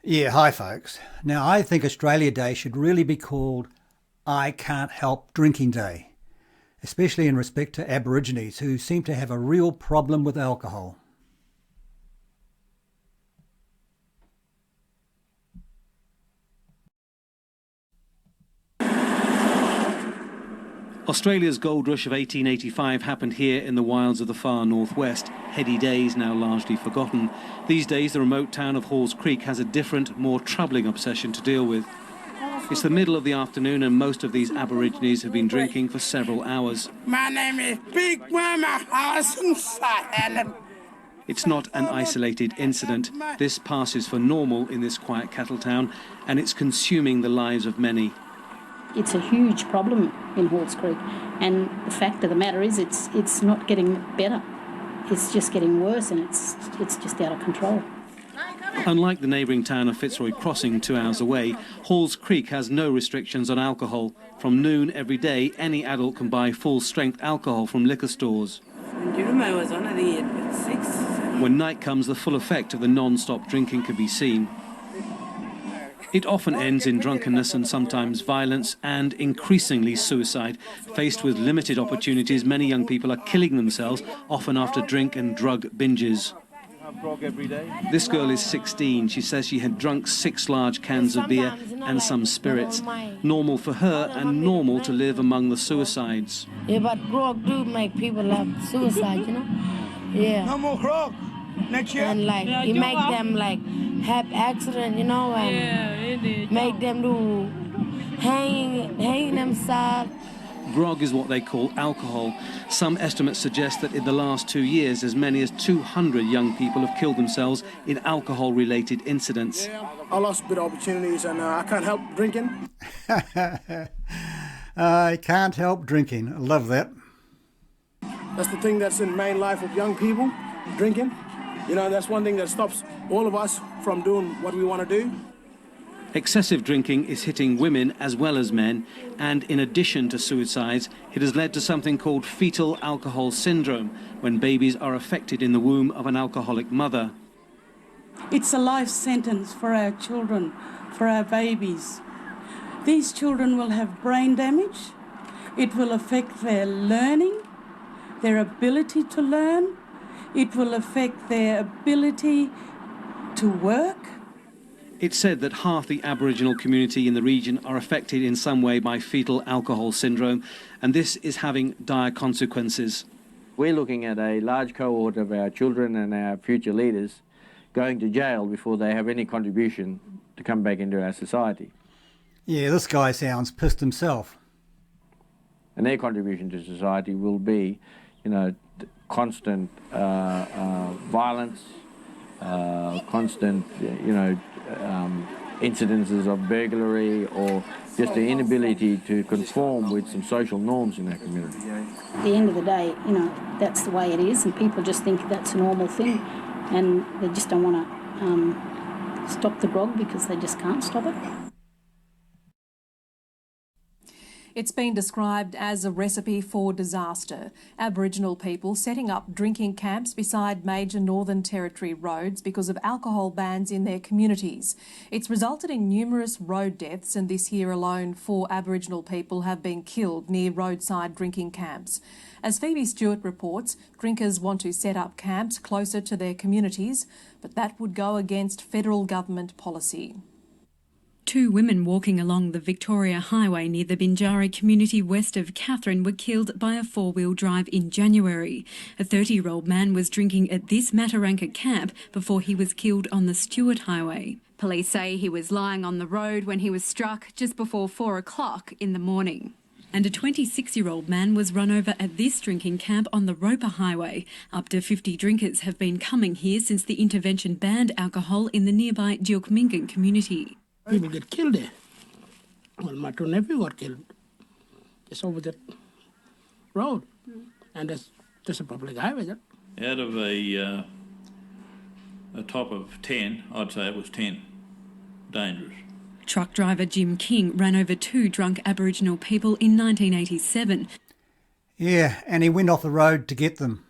Yeah, hi folks. Now I think Australia Day should really be called I Can't Help Drinking Day, especially in respect to Aborigines who seem to have a real problem with alcohol. Australia's gold rush of 1885 happened here in the wilds of the far northwest. Heady days now largely forgotten. These days the remote town of Halls Creek has a different, more troubling obsession to deal with. It's the middle of the afternoon and most of these Aborigines have been drinking for several hours. My name is Big Mama Allison Helen. It's not an isolated incident. This passes for normal in this quiet cattle town, and it's consuming the lives of many. It's a huge problem in Halls Creek, and the fact of the matter is it's not getting better. It's just getting worse, and it's just out of control. Unlike the neighbouring town of Fitzroy Crossing 2 hours away, Halls Creek has no restrictions on alcohol. From noon every day, any adult can buy full-strength alcohol from liquor stores. When night comes, the full effect of the non-stop drinking can be seen. It often ends in drunkenness and sometimes violence and increasingly suicide. Faced with limited opportunities, many young people are killing themselves, often after drink and drug binges. This girl is 16. She says she had drunk 6 large cans of beer and some spirits. Normal for her and normal to live among the suicides. Yeah, but grog do make people have suicide, you know? Yeah. No more grog. Next year. And like, it make them like have accident, you know, and make them do hang themselves. Grog is what they call alcohol. Some estimates suggest that in the last 2 years, as many as 200 young people have killed themselves in alcohol-related incidents. I lost a bit of opportunities and I can't help drinking. I can't help drinking. I love that. That's the thing that's in main life of young people, drinking. You know, that's one thing that stops all of us from doing what we want to do. Excessive drinking is hitting women as well as men, and in addition to suicides, it has led to something called fetal alcohol syndrome, when babies are affected in the womb of an alcoholic mother. It's a life sentence for our children, for our babies. These children will have brain damage. It will affect their learning, their ability to learn. It will affect their ability to work. It's said that half the Aboriginal community in the region are affected in some way by fetal alcohol syndrome, and this is having dire consequences. We're looking at a large cohort of our children and our future leaders going to jail before they have any contribution to come back into our society. Yeah, this guy sounds pissed himself. And their contribution to society will be, you know, constant violence, constant, incidences of burglary, or just the inability to conform with some social norms in our community. At the end of the day, you know, that's the way it is, and people just think that's a normal thing, and they just don't want to stop the grog because they just can't stop it. It's been described as a recipe for disaster. Aboriginal people setting up drinking camps beside major Northern Territory roads because of alcohol bans in their communities. It's resulted in numerous road deaths, and this year alone 4 Aboriginal people have been killed near roadside drinking camps. As Phoebe Stewart reports, drinkers want to set up camps closer to their communities, but that would go against federal government policy. 2 women walking along the Victoria Highway near the Binjari community west of Katherine were killed by a 4-wheel drive in January. A 30-year-old man was drinking at this Mataranka camp before he was killed on the Stewart Highway. Police say he was lying on the road when he was struck just before 4 o'clock in the morning. And a 26-year-old man was run over at this drinking camp on the Roper Highway. Up to 50 drinkers have been coming here since the intervention banned alcohol in the nearby Jilkmingan community. People get killed there. Well, my 2 nephews got killed just over that road. And that's a public highway. Out of a top of 10, I'd say it was 10. Dangerous. Truck driver Jim King ran over 2 drunk Aboriginal people in 1987. Yeah, and he went off the road to get them.